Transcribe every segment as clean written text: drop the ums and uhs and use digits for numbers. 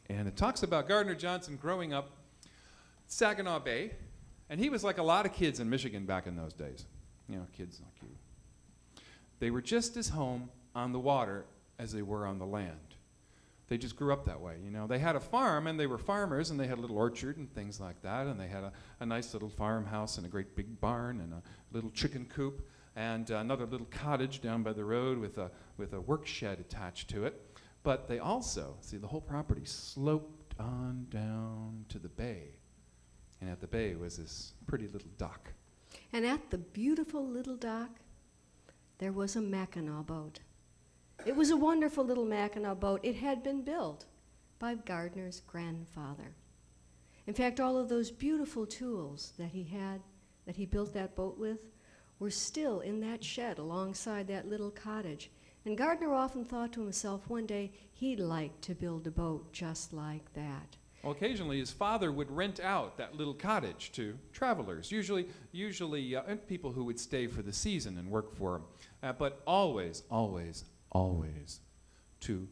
And it talks about Gardner Johnson growing up Saginaw Bay, and he was like a lot of kids in Michigan back in those days. You know, kids like you. They were just as home on the water as they were on the land. They just grew up that way, you know. They had a farm, and they were farmers, and they had a little orchard and things like that, and they had a nice little farmhouse and a great big barn and a little chicken coop and another little cottage down by the road with a work shed attached to it. But they also, see, the whole property sloped on down to the bay, and at the bay was this pretty little dock. And at the beautiful little dock, there was a Mackinaw boat. It was a wonderful little Mackinaw boat. It had been built by Gardner's grandfather. In fact, all of those beautiful tools that he had, that he built that boat with, were still in that shed alongside that little cottage. And Gardner often thought to himself one day he'd like to build a boat just like that. Well, occasionally his father would rent out that little cottage to travelers, usually people who would stay for the season and work for him, but always to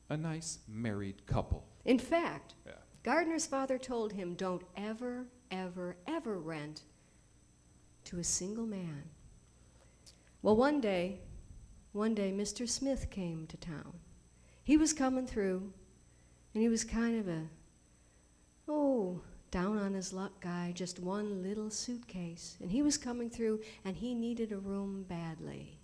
a nice married couple. In fact, Gardner's father told him, don't ever, ever, ever rent to a single man. Well, one day, Mr. Smith came to town. He was coming through, and he was kind of a, down on his luck guy, just one little suitcase. And he was coming through, and he needed a room badly.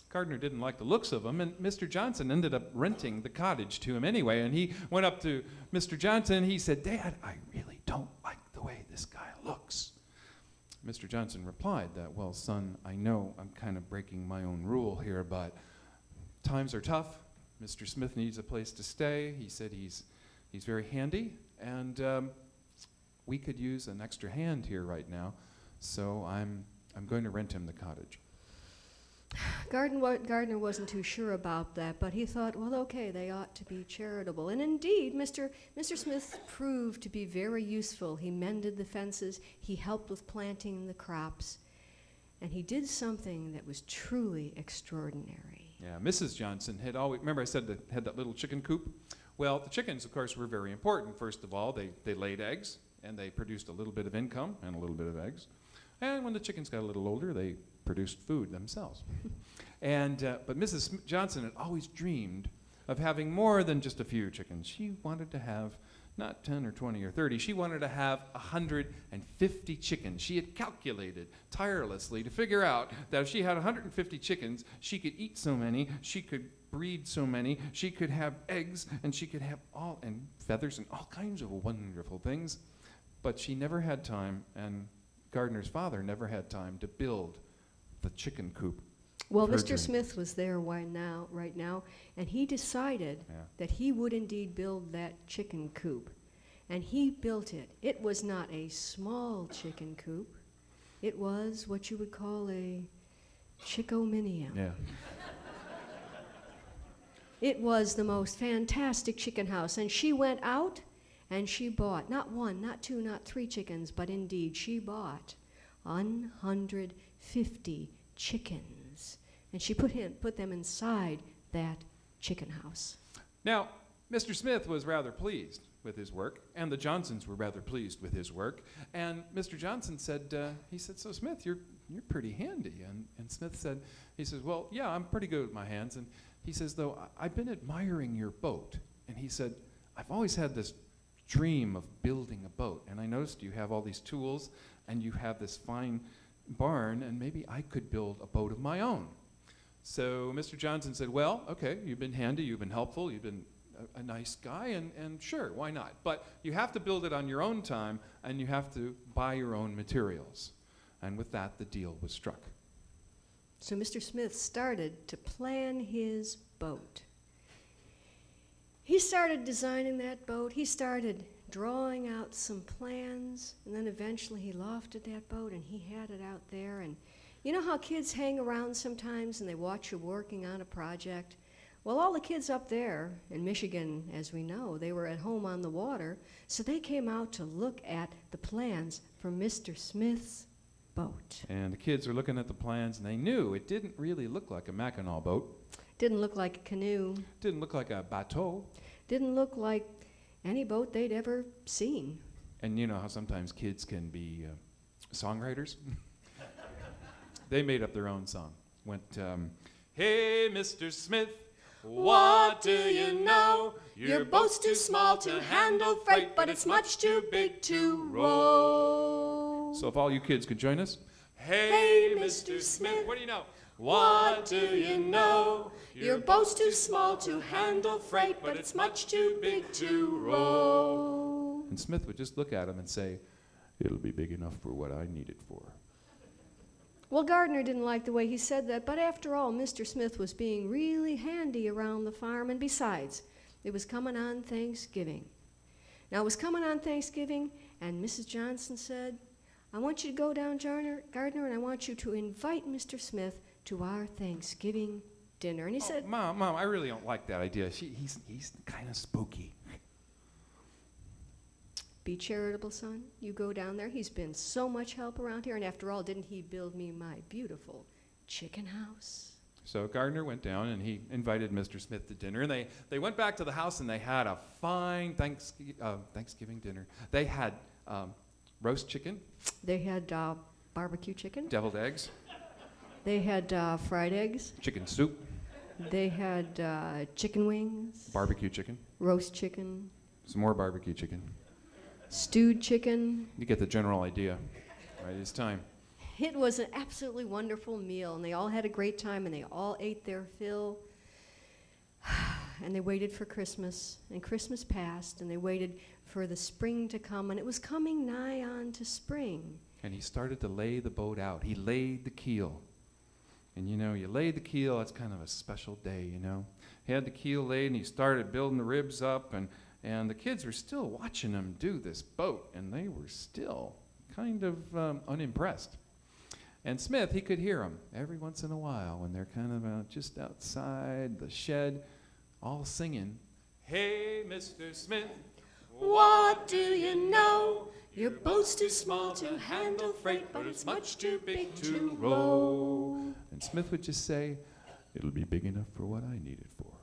Gardner didn't like the looks of him, and Mr. Johnson ended up renting the cottage to him anyway. And he went up to Mr. Johnson, and he said, "Dad, I really don't like the way this guy looks." Mr. Johnson replied that, "Well, son, I know I'm kind of breaking my own rule here, but times are tough. Mr. Smith needs a place to stay." He said he's very handy, and we could use an extra hand here right now, so I'm going to rent him the cottage. Gardner wasn't too sure about that, but he thought, well, okay, they ought to be charitable. And indeed, Mr. Smith proved to be very useful. He mended the fences, he helped with planting the crops, and he did something that was truly extraordinary. Yeah, Mrs. Johnson had always, remember I said that had that little chicken coop? Well, the chickens, of course, were very important. First of all, they laid eggs, and they produced a little bit of income and a little bit of eggs. And when the chickens got a little older, they produced food themselves. But Mrs. Johnson had always dreamed of having more than just a few chickens. She wanted to have not 10 or 20 or 30. She wanted to have 150 chickens. She had calculated tirelessly to figure out that if she had 150 chickens, she could eat so many, she could breed so many, she could have eggs, and she could have and feathers and all kinds of wonderful things. But she never had time, and Gardner's father never had time to build the chicken coop. Well, Mr. Smith was there right now, and he decided that he would indeed build that chicken coop. And he built it. It was not a small chicken coop. It was what you would call a chickominium. Yeah. It was the most fantastic chicken house. And she went out and she bought not one, not two, not three chickens, but indeed she bought 150 chickens. And she put them inside that chicken house. Now, Mr. Smith was rather pleased with his work, and the Johnsons were rather pleased with his work. And Mr. Johnson said, "So Smith, you're pretty handy." And Smith said, he says, "Well, yeah, I'm pretty good with my hands." And he says, "Though, I've been admiring your boat." And he said, "I've always had this dream of building a boat, and I noticed you have all these tools, and you have this fine barn, and maybe I could build a boat of my own." So Mr. Johnson said, "Well, okay, you've been handy, you've been helpful, you've been a nice guy, and sure, why not? But you have to build it on your own time, and you have to buy your own materials." And with that, the deal was struck. So Mr. Smith started to plan his boat. He started designing that boat. He started drawing out some plans, and then eventually he lofted that boat, and he had it out there. And you know how kids hang around sometimes and they watch you working on a project? Well, all the kids up there in Michigan, as we know, they were at home on the water, so they came out to look at the plans for Mr. Smith's boat. And the kids were looking at the plans, and they knew it didn't really look like a Mackinaw boat. Didn't look like a canoe. Didn't look like a bateau. Didn't look like any boat they'd ever seen. And you know how sometimes kids can be songwriters? They made up their own song. Went, hey, Mr. Smith, what do you know? Your boat's too small to handle freight, but it's much too big to row. So if all you kids could join us. Hey, Mr. Smith, what do you know? What do you know? Your boat's too small to handle freight, but it's much too big to row. And Smith would just look at him and say, it'll be big enough for what I need it for. Well, Gardner didn't like the way he said that, but after all, Mr. Smith was being really handy around the farm, and besides, it was coming on Thanksgiving. Now, it was coming on Thanksgiving, and Mrs. Johnson said, I want you to go down, Gardner, and I want you to invite Mr. Smith to our Thanksgiving dinner. And he said, Mom, I really don't like that idea. He's kind of spooky. Be charitable, son. You go down there. He's been so much help around here. And after all, didn't he build me my beautiful chicken house? So Gardner went down and he invited Mr. Smith to dinner. And they went back to the house and they had a fine Thanksgiving dinner. They had roast chicken. They had barbecue chicken. Deviled eggs. They had fried eggs. Chicken soup. They had chicken wings. Barbecue chicken. Roast chicken. Some more barbecue chicken. Stewed chicken. You get the general idea. Right, it's time. It was an absolutely wonderful meal, and they all had a great time, and they all ate their fill. And they waited for Christmas, and Christmas passed, and they waited for the spring to come, and it was coming nigh on to spring. And he started to lay the boat out. He laid the keel. And you know, you laid the keel, that's kind of a special day, you know. He had the keel laid, and he started building the ribs up, and the kids were still watching him do this boat, and they were still kind of unimpressed. And Smith, he could hear them every once in a while when they're kind of just outside the shed, all singing, hey, Mr. Smith, what do you know? Your boat's too small to handle freight, but it's much too big to row. And Smith would just say, it'll be big enough for what I need it for.